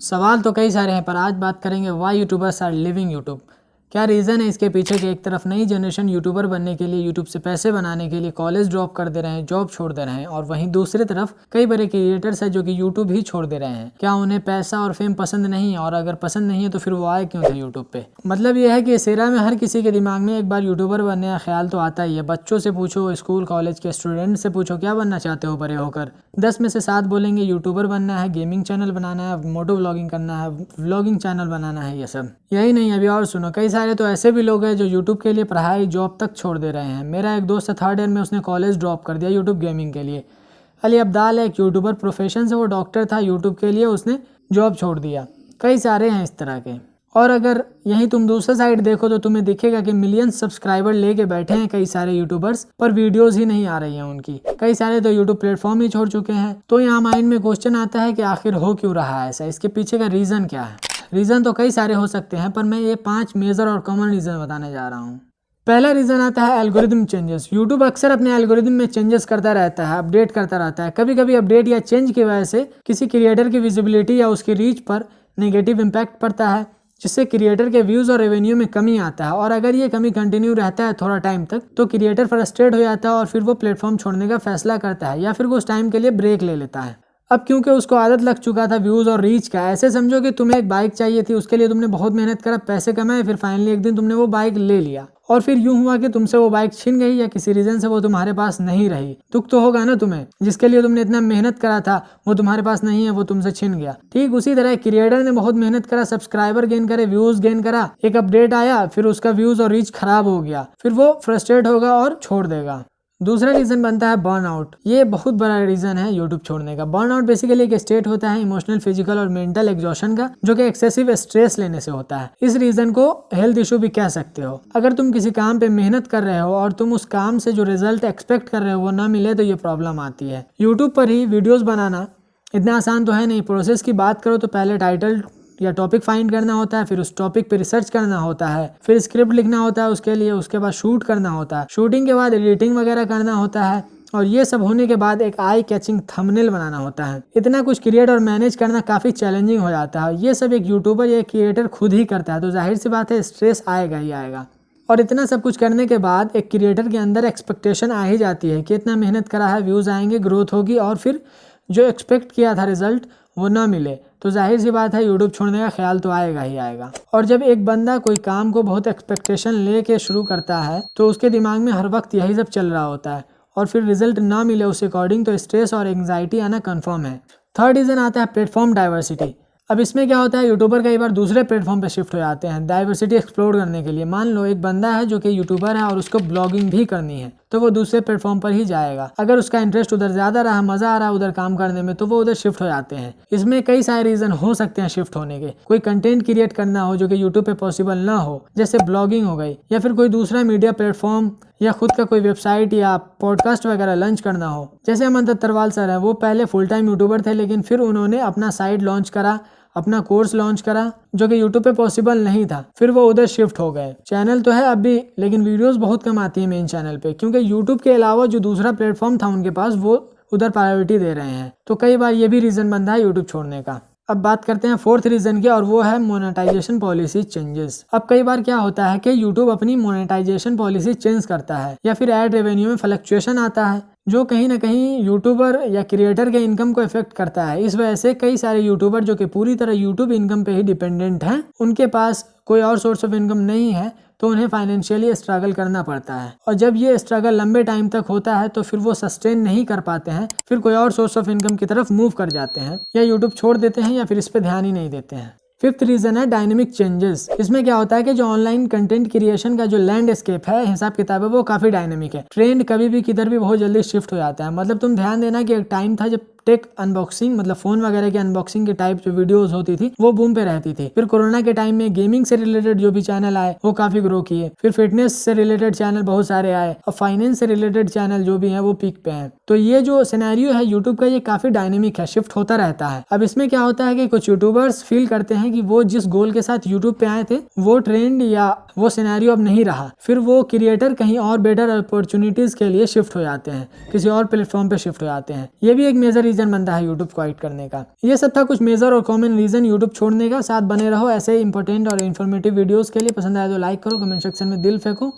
सवाल तो कई सारे हैं पर आज बात करेंगे why YouTubers are living YouTube. क्या रीज़न है इसके पीछे कि एक तरफ नई जनरेशन यूट्यूबर बनने के लिए यूट्यूब से पैसे बनाने के लिए कॉलेज ड्रॉप कर दे रहे हैं, जॉब छोड़ दे रहे हैं, और वहीं दूसरी तरफ कई बड़े क्रिएटर्स हैं जो कि यूट्यूब ही छोड़ दे रहे हैं। क्या उन्हें पैसा और फेम पसंद नहीं है, और अगर पसंद नहीं है तो फिर वो आए क्यों थे यूट्यूब पे। मतलब ये है कि इस एरा में हर किसी के दिमाग में एक बार यूट्यूबर बनने का ख्याल तो आता ही है। बच्चों से पूछो, स्कूल कॉलेज के स्टूडेंट से पूछो क्या बनना चाहते हो बड़े होकर, 10 में से 7 बोलेंगे यूट्यूबर बनना है, गेमिंग चैनल बनाना है, मोटो व्लॉगिंग करना है, व्लॉगिंग चैनल बनाना है। ये सब यही नहीं, अभी और सुनो, कई सारे तो ऐसे भी लोग हैं जो यूट्यूब के लिए पढ़ाई जॉब तक छोड़ दे रहे हैं। मेरा एक दोस्त है, 3rd ईयर में उसने कॉलेज ड्रॉप कर दिया यूट्यूब गेमिंग के लिए। अली अब्दाल है, एक यूट्यूबर प्रोफेशन से, वो डॉक्टर था, यूट्यूब के लिए उसने जॉब छोड़ दिया। कई सारे हैं इस तरह के। और अगर यहीं तुम दूसरा साइड देखो तो तुम्हें दिखेगा कि मिलियन सब्सक्राइबर लेके बैठे हैं कई सारे यूट्यूबर्स, पर वीडियोस ही नहीं आ रही हैं उनकी। कई सारे तो यूट्यूब प्लेटफॉर्म ही छोड़ चुके हैं। तो यहाँ माइंड में क्वेश्चन आता है कि आखिर हो क्यों रहा है ऐसा, इसके पीछे का रीज़न क्या है। रीज़न तो कई सारे हो सकते हैं, पर मैं ये 5 मेजर और कॉमन रीज़न बताने जा रहा हूँ। पहला रीज़न आता है एल्गोरिदम चेंजेस। यूट्यूब अक्सर अपने एल्गोरिदम में चेंजेस करता रहता है, अपडेट करता रहता है। कभी कभी अपडेट या चेंज की वजह से किसी क्रिएटर की विजिबिलिटी या उसकी रीच पर नेगेटिव इम्पैक्ट पड़ता है, जिससे क्रिएटर के व्यूज़ और रेवेन्यू में कमी आता है। और अगर ये कमी कंटिन्यू रहता है थोड़ा टाइम तक, तो क्रिएटर फ्रस्ट्रेट हो जाता है और फिर वो प्लेटफॉर्म छोड़ने का फैसला करता है, या फिर वो उस टाइम के लिए ब्रेक ले लेता है। अब क्योंकि उसको आदत लग चुका था व्यूज़ और रीच का, ऐसे समझो कि तुम्हें एक बाइक चाहिए थी, उसके लिए तुमने बहुत मेहनत करा, पैसे कमाए, फिर फाइनली एक दिन तुमने वो बाइक ले लिया, और फिर यूं हुआ कि तुमसे वो बाइक छिन गई या किसी रीज़न से वो तुम्हारे पास नहीं रही। दुख तो होगा ना तुम्हें, जिसके लिए तुमने इतना मेहनत करा था वो तुम्हारे पास नहीं है, वो तुमसे छिन गया। ठीक उसी तरह क्रिएटर ने बहुत मेहनत करा, सब्सक्राइबर गेन करे, व्यूज़ गेन करा, एक अपडेट आया, फिर उसका व्यूज़ और रीच खराब हो गया, फिर वो फ्रस्ट्रेट होगा और छोड़ देगा। दूसरा रीज़न बनता है बर्नआउट। ये बहुत बड़ा रीज़न है यूट्यूब छोड़ने का। बर्नआउट बेसिकली एक स्टेट होता है इमोशनल, फिजिकल और मेंटल एग्जॉशन का, जो कि एक्सेसिव स्ट्रेस लेने से होता है। इस रीज़न को हेल्थ इशू भी कह सकते हो। अगर तुम किसी काम पे मेहनत कर रहे हो और तुम उस काम से जो रिजल्ट एक्सपेक्ट कर रहे हो वो ना मिले, तो ये प्रॉब्लम आती है। यूट्यूब पर ही वीडियोज़ बनाना इतना आसान तो है नहीं। प्रोसेस की बात करो तो पहले टाइटल या टॉपिक फाइंड करना होता है, फिर उस टॉपिक पे रिसर्च करना होता है, फिर स्क्रिप्ट लिखना होता है उसके लिए, उसके बाद शूट करना होता है, शूटिंग के बाद एडिटिंग वगैरह करना होता है, और ये सब होने के बाद एक आई कैचिंग थंबनेल बनाना होता है। इतना कुछ क्रिएट और मैनेज करना काफ़ी चैलेंजिंग हो जाता है। ये सब एक यूट्यूबर या क्रिएटर खुद ही करता है, तो जाहिर सी बात है स्ट्रेस आएगा ही आएगा। और इतना सब कुछ करने के बाद एक क्रिएटर के अंदर एक्सपेक्टेशन आ ही जाती है कि इतना मेहनत करा है, व्यूज़ आएंगे, ग्रोथ होगी, और फिर जो एक्सपेक्ट किया था रिजल्ट वो ना मिले, तो जाहिर सी बात है यूट्यूब छोड़ने का ख्याल तो आएगा ही आएगा। और जब एक बंदा कोई काम को बहुत एक्सपेक्टेशन लेके शुरू करता है तो उसके दिमाग में हर वक्त यही सब चल रहा होता है, और फिर रिजल्ट ना मिले उस अकॉर्डिंग, तो स्ट्रेस और एंग्जाइटी आना कन्फर्म है। थर्ड रीज़न आता है प्लेटफॉर्म डाइवर्सिटी। अब इसमें क्या होता है, यूट्यूबर कई बार दूसरे प्लेटफॉर्म पे शिफ्ट हो जाते हैं डाइवर्सिटी एक्सप्लोर करने के लिए। मान लो एक बंदा है जो कि यूट्यूबर है और उसको ब्लॉगिंग भी करनी है, तो वो दूसरे प्लेटफॉर्म पर ही जाएगा। अगर उसका इंटरेस्ट उधर ज़्यादा रहा, मज़ा आ रहा है उधर काम करने में, तो वो उधर शिफ्ट हो जाते हैं। इसमें कई सारे रीज़न हो सकते हैं शिफ्ट होने के। कोई कंटेंट क्रिएट करना हो जो कि यूट्यूब पे पॉसिबल ना हो, जैसे ब्लॉगिंग हो गई, या फिर कोई दूसरा मीडिया प्लेटफॉर्म या खुद का कोई वेबसाइट या पॉडकास्ट वगैरह लॉन्च करना हो। जैसे अमन दत्तरवाल सर है, वो पहले फुल टाइम यूट्यूबर थे, लेकिन फिर उन्होंने अपना साइट लॉन्च करा, अपना कोर्स लॉन्च करा, जो कि यूट्यूब पे पॉसिबल नहीं था, फिर वो उधर शिफ्ट हो गए। चैनल तो है अब भी, लेकिन वीडियोस बहुत कम आती है मेन चैनल पे, क्योंकि यूट्यूब के अलावा जो दूसरा प्लेटफॉर्म था उनके पास, वो उधर प्रायोरिटी दे रहे हैं। तो कई बार ये भी रीज़न बनता है यूट्यूब छोड़ने का। अब बात करते हैं फोर्थ रीज़न की, और वो है मोनेटाइजेशन पॉलिसी चेंजेस। अब कई बार क्या होता है कि यूट्यूब अपनी मोनेटाइजेशन पॉलिसी चेंज करता है, या फिर एड रेवेन्यू में फ्लक्चुएशन आता है, जो कहीं ना कहीं यूट्यूबर या क्रिएटर के इनकम को इफेक्ट करता है। इस वजह से कई सारे यूट्यूबर जो कि पूरी तरह यूट्यूब इनकम पे ही डिपेंडेंट हैं, उनके पास कोई और सोर्स ऑफ इनकम नहीं है, तो उन्हें फाइनेंशियली स्ट्रगल करना पड़ता है। और जब ये स्ट्रगल लंबे टाइम तक होता है तो फिर वो सस्टेन नहीं कर पाते हैं, फिर कोई और सोर्स ऑफ इनकम की तरफ मूव कर जाते हैं, या यूट्यूब छोड़ देते हैं, या फिर इस पर ध्यान ही नहीं देते हैं। फिफ्थ रीज़न है डायनेमिक चेंजेस। इसमें क्या होता है कि जो ऑनलाइन कंटेंट क्रिएशन का जो लैंडस्केप है, हिसाब किताब है, वो काफ़ी डायनेमिक है। ट्रेंड कभी भी किधर भी बहुत जल्दी शिफ्ट हो जाता है। मतलब तुम ध्यान देना कि एक टाइम था जब टेक अनबॉक्सिंग, मतलब फोन वगैरह की अनबॉक्सिंग के टाइप जो वीडियोस होती थी वो बूम पे रहती थी। फिर कोरोना के टाइम में गेमिंग से रिलेटेड जो भी चैनल आए वो काफी ग्रो किए। फिर फिटनेस से रिलेटेड चैनल बहुत सारे आए, और फाइनेंस से रिलेटेड चैनल जो भी हैं वो पीक पे हैं। तो ये जो सिनेरियो है यूट्यूब का, ये काफी डायनेमिक है, शिफ्ट होता रहता है। अब इसमें क्या होता है कि कुछ यूट्यूबर्स फील करते हैं कि वो जिस गोल के साथ यूट्यूब पे आए थे वो ट्रेंड या वो सिनेरियो अब नहीं रहा, फिर वो क्रिएटर कहीं और बेटर अपॉर्चुनिटीज के लिए शिफ्ट हो जाते हैं, किसी और प्लेटफॉर्म पे शिफ्ट हो जाते हैं। ये भी एक मेजर रीजन रीज़न बनता है यूट्यूब क्वाइट करने का। ये सब था कुछ मेजर और कॉमन रीज़न यूट्यूब छोड़ने का। साथ बने रहो ऐसे इंपॉर्टेंट और इन्फॉर्मेटिव वीडियोज़ के लिए। पसंद आया तो लाइक करो, कमेंट सेक्शन में दिल फेंको।